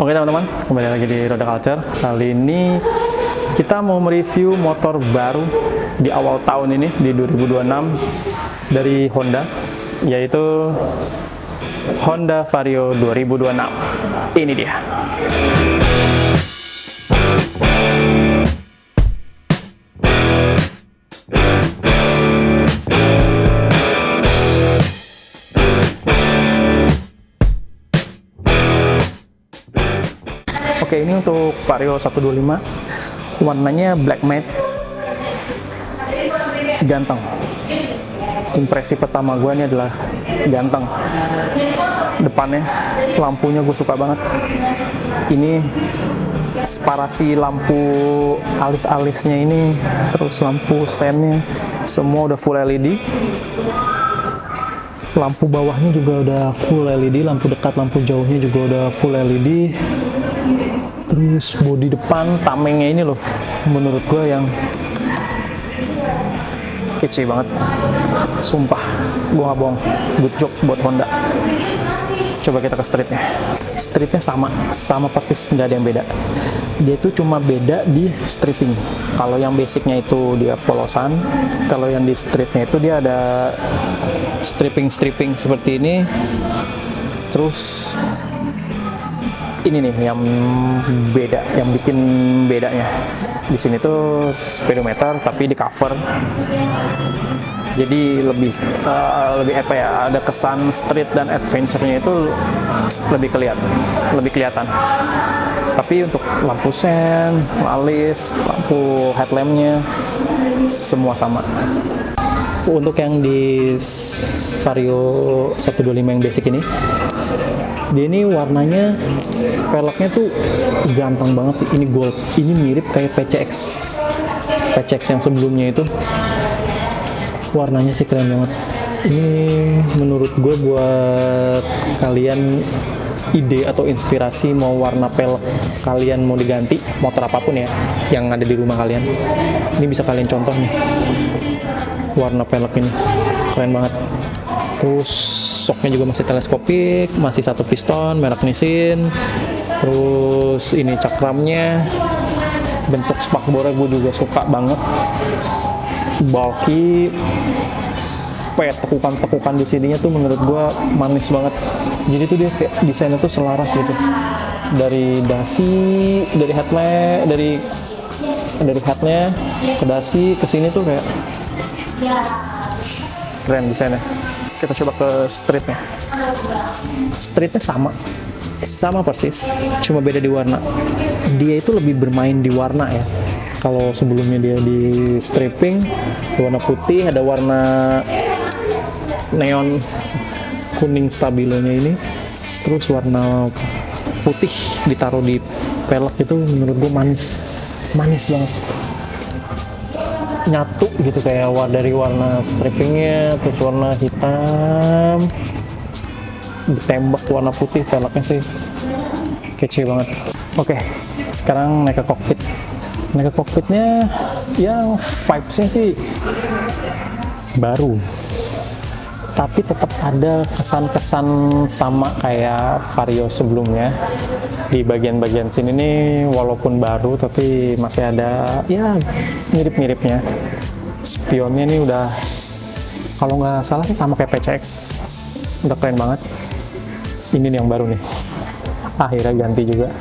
Oke teman-teman, kembali lagi di Roda Culture. Kali ini kita mau mereview motor baru di awal tahun ini, di 2026 dari Honda, yaitu Honda Vario 2026. Ini dia. Oke, ini untuk Vario 125, warnanya black matte, ganteng. Impresi pertama gue ini adalah ganteng. Depannya, lampunya gue suka banget. Ini separasi lampu alis-alisnya ini, terus lampu sennya, semua udah full LED. Lampu bawahnya juga udah full LED, lampu dekat, lampu jauhnya juga udah full LED. Terus bodi depan tamengnya ini loh, menurut gue yang kece banget. Sumpah, gue gak bohong, good job buat Honda. Coba kita ke streetnya. Streetnya sama persis, nggak ada yang beda. Dia itu cuma beda di stripping. Kalau yang basicnya itu dia polosan, kalau yang di streetnya itu dia ada stripping seperti ini. Terus ini nih yang beda, yang bikin bedanya. Di sini tuh speedometer tapi di cover. Jadi lebih apa ya? Ada kesan street dan adventure-nya itu lebih kelihatan. Tapi untuk lampu sen, alis, lampu headlamp-nya semua sama. Untuk yang di Vario 125 yang basic ini, dia ini warnanya, peleknya tuh ganteng banget sih. Ini gold, ini mirip kayak PCX yang sebelumnya itu. Warnanya sih keren banget. Ini menurut gue buat kalian ide atau inspirasi mau warna pelek kalian mau diganti, motor apapun ya yang ada di rumah kalian. Ini bisa kalian contoh nih. Warna pelek ini keren banget. Terus shocknya juga masih teleskopik, masih satu piston, merek Nissin. Terus ini cakramnya, bentuk spakbornya gue juga suka banget. Bulky, tekukan di sininya tuh menurut gue manis banget. Jadi tuh dia kayak desainnya tuh selaras gitu. Dari dasi, dari headlamp, dari headnya ke dasi ke sini tuh kayak keren desainnya. Kita coba ke streetnya. Streetnya sama persis, cuma beda di warna. Dia itu lebih bermain di warna ya. Kalau sebelumnya dia di stripping warna putih, ada warna neon kuning stabilonya ini, terus warna putih ditaruh di pelek itu menurut gue manis banget. Nyatu gitu kayak dari warna strippingnya, terus warna hitam ditembak warna putih, peleknya sih kece banget. Oke, sekarang naik ke kokpitnya yang vibes-nya sih baru, tapi tetap ada kesan-kesan sama kayak Vario sebelumnya. Di bagian-bagian sini nih walaupun baru tapi masih ada ya mirip-miripnya. Spionnya nih udah, kalau nggak salah sih sama kayak PCX, udah keren banget. Ini nih yang baru nih, akhirnya ganti juga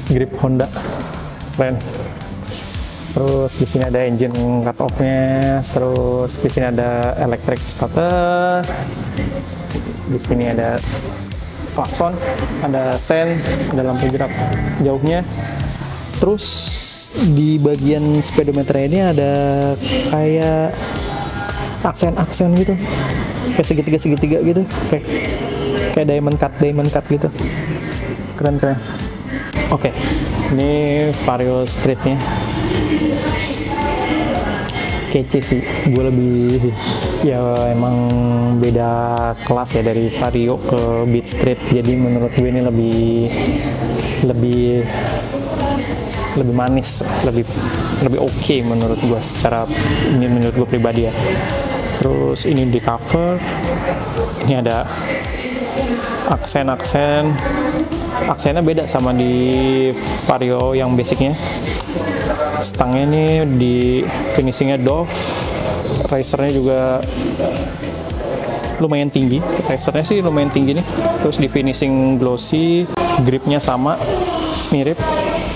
grip Honda, keren. Terus di sini ada engine cut off-nya, terus di sini ada electric starter, di sini ada klakson, ada sen, ada lampu jerak jauhnya. Terus di bagian speedometer ini ada kayak aksen gitu, kayak segitiga gitu, kayak diamond cut gitu, keren. Oke, ini Vario streetnya kece sih. Gue lebih, ya emang beda kelas ya dari Vario ke Beat Street. Jadi menurut gue ini lebih manis, lebih oke menurut gue, ini menurut gue pribadi ya. Terus ini di cover, ini ada aksennya beda sama di Vario yang basicnya. Stangnya ini di finishingnya Dove, risernya juga lumayan tinggi, risernya sih lumayan tinggi nih. Terus di finishing glossy, gripnya sama, mirip,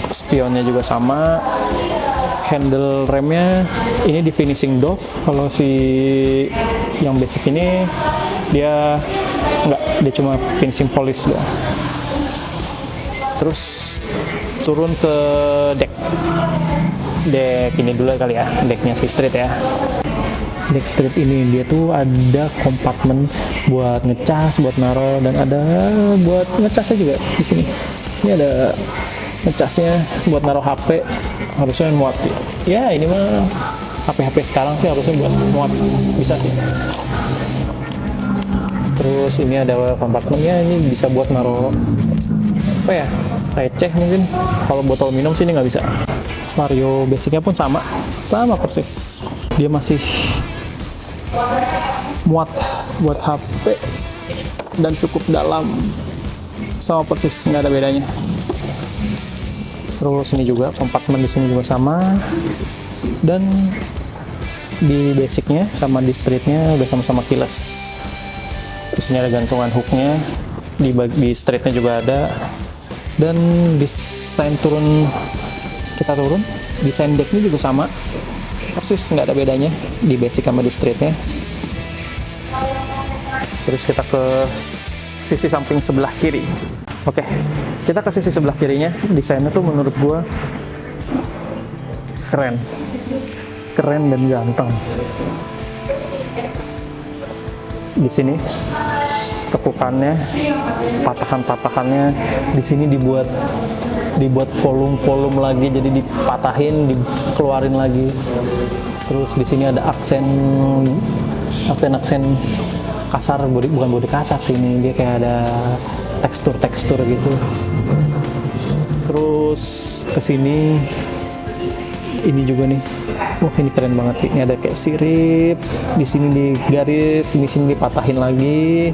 spionnya juga sama. Handle remnya ini di finishing Dove. Kalau si yang basic ini dia enggak, dia cuma finishing polish ya. Terus turun ke deck ini dulu kali ya, decknya si Street ya. Deck Street ini dia tuh ada kompartemen buat ngecas, buat naro, dan ada buat ngecasnya juga di sini. Ini ada ngecasnya buat naruh HP, harusnya muat sih. Ya ini mah HP sekarang sih harusnya buat muat, bisa sih. Terus ini ada kompartemennya, ini bisa buat naruh apa ya, receh mungkin. Kalau botol minum sih ini nggak bisa. Vario basicnya pun sama persis. Dia masih muat buat HP dan cukup dalam, sama persis, nggak ada bedanya. Terus ini juga kompartemen di sini juga sama, dan di basicnya sama di streetnya udah sama-sama keyless. Terus ini ada gantungan hooknya, di streetnya juga ada, dan desain kita turun, desain decknya juga sama persis, nggak ada bedanya di basic sama di streetnya. Terus kita ke sisi samping sebelah kiri. Oke, kita ke sisi sebelah kirinya. Desainnya tuh menurut gua keren dan ganteng. Di sini tekukannya, patahan-patahannya di sini dibuat volume lagi, jadi dipatahin, dikeluarin lagi. Terus di sini ada aksen kasar, bukan bodi kasar sih, ini dia kayak ada tekstur gitu. Terus kesini ini juga nih, wah ini keren banget sih. Ini ada kayak sirip, di sini digaris, di sini dipatahin lagi,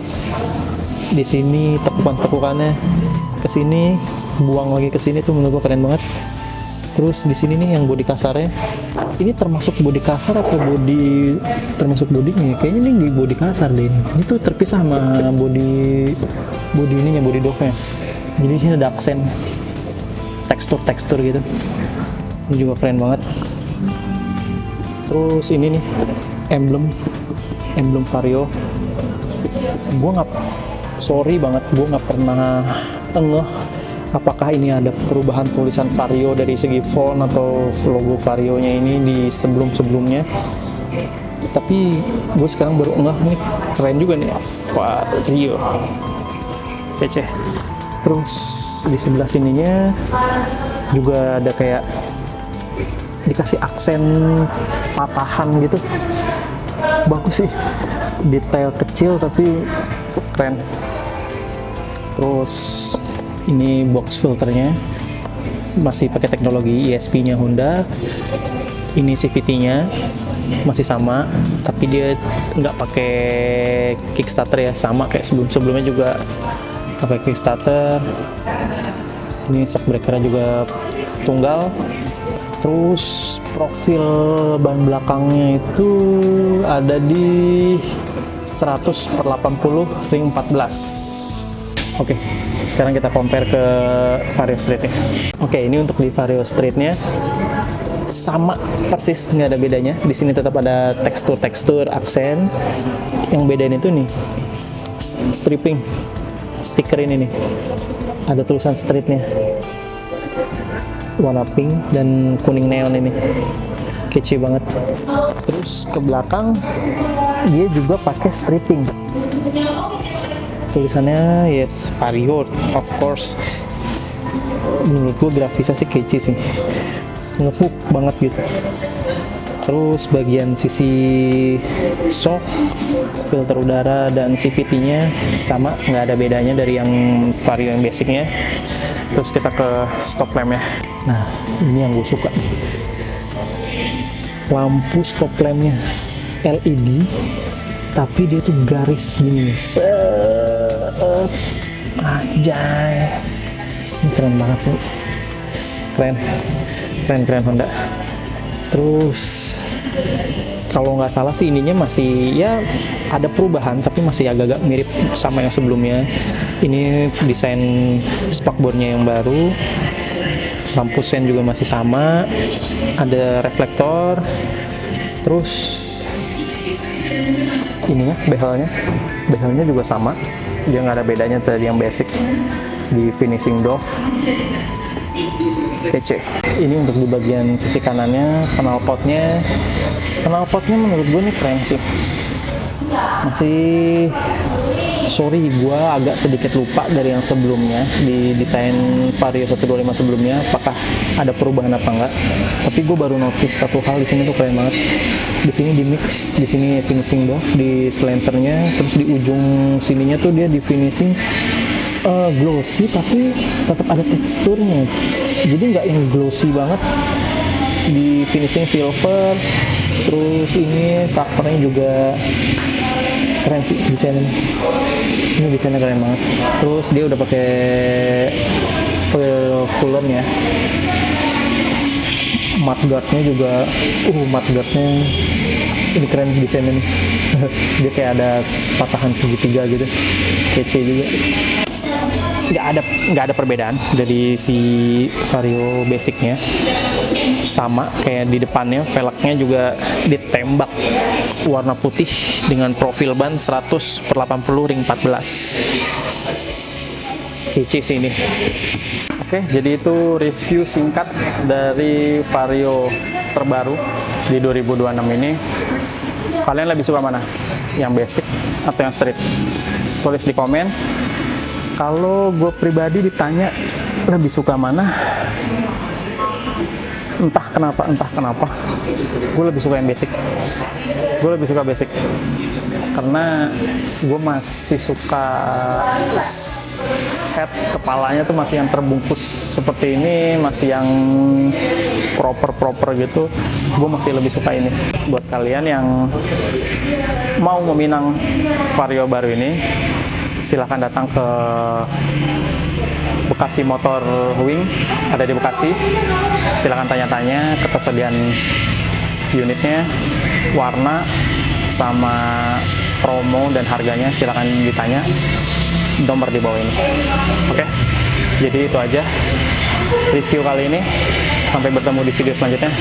di sini tekukannya ke sini, buang lagi ke sini, tuh menurut gua keren banget. Terus di sini nih yang bodi kasarnya, ini termasuk bodi kasar atau termasuk bodinya? Kayaknya ini di bodi kasar deh. Ini tuh terpisah sama bodi ininya, bodi Dove-nya. Jadi di sini ada aksen tekstur gitu. Ini juga keren banget. Terus ini nih emblem Vario. Sorry banget, gue nggak pernah ngeh apakah ini ada perubahan tulisan Vario dari segi font atau logo Vario-nya ini di sebelumnya. Tapi gue sekarang baru ngeh, ini keren juga nih, Vario. Kece. Terus di sebelah sininya juga ada kayak dikasih aksen patahan gitu. Bagus sih, detail kecil tapi keren. Terus ini box filternya masih pakai teknologi ESP-nya Honda. Ini CVT-nya masih sama, tapi dia nggak pakai kickstarter ya, sama kayak sebelumnya juga pakai kickstarter. Ini shock breaker-nya juga tunggal. Terus profil ban belakangnya itu ada di 100/80 ring 14. Oke, sekarang kita compare ke Vario Street-nya. Oke, ini untuk di Vario Street-nya sama persis, nggak ada bedanya. Di sini tetap ada tekstur aksen. Yang bedain itu nih stripping, stiker ini nih, ada tulisan Street-nya, warna pink dan kuning neon ini, kece banget. Terus ke belakang dia juga pakai stripping, tulisannya yes Vario of course. Menurut gue grafisnya sih kece sih, ngepuk banget gitu. Terus bagian sisi shock, filter udara, dan CVT-nya sama, nggak ada bedanya dari yang Vario yang basicnya. Terus kita ke stop lamp-nya. Nah, ini yang gue suka, lampu stop lamp-nya LED, tapi dia tuh garis gini, Anjay, ini keren banget sih, keren Honda. Terus kalau nggak salah sih ininya masih ya ada perubahan, tapi masih agak-agak mirip sama yang sebelumnya. Ini desain spakbornya yang baru, lampu sen juga masih sama, ada reflektor. Terus ininya behelnya juga sama, dia nggak ada bedanya dari yang basic. Di finishing doff kece. Ini untuk di bagian sisi kanannya, knalpotnya menurut gue nih keren sih. Masih sorry, gue agak sedikit lupa dari yang sebelumnya di desain Vario 125 sebelumnya, apakah ada perubahan apa enggak. Tapi gue baru notice satu hal di sini tuh keren banget. Di sini di mix, di sini finishing doff di silencernya, terus di ujung sininya tuh dia di finishing glossy tapi tetap ada teksturnya. Jadi nggak yang glossy banget, di finishing silver. Terus ini covernya juga keren sih desainnya. Ini desainnya keren banget. Terus dia udah pakai coolant ya. Mudguardnya juga, mudguardnya ini keren desainnya nih. Dia kayak ada patahan segitiga gitu, kece juga. Nggak ada perbedaan dari si Vario basicnya, sama kayak di depannya. Velgnya juga ditembak warna putih dengan profil ban 100/80 ring 14. Kece sih ini. Oke, jadi itu review singkat dari Vario terbaru di 2026 ini. Kalian lebih suka mana? Yang basic atau yang street? Tulis di komen. Kalau gue pribadi ditanya lebih suka mana, entah kenapa, gue lebih suka yang basic. Gue lebih suka basic karena gue masih suka head kepalanya tuh masih yang terbungkus seperti ini, masih yang proper gitu. Gue masih lebih suka ini. Buat kalian yang mau meminang Vario baru ini, silahkan datang ke Bekasi Motor Wing, ada di Bekasi. Silahkan tanya-tanya ketersediaan unitnya, warna, sama promo dan harganya. Silahkan ditanya, nomor di bawah ini. Oke, jadi itu aja review kali ini. Sampai bertemu di video selanjutnya.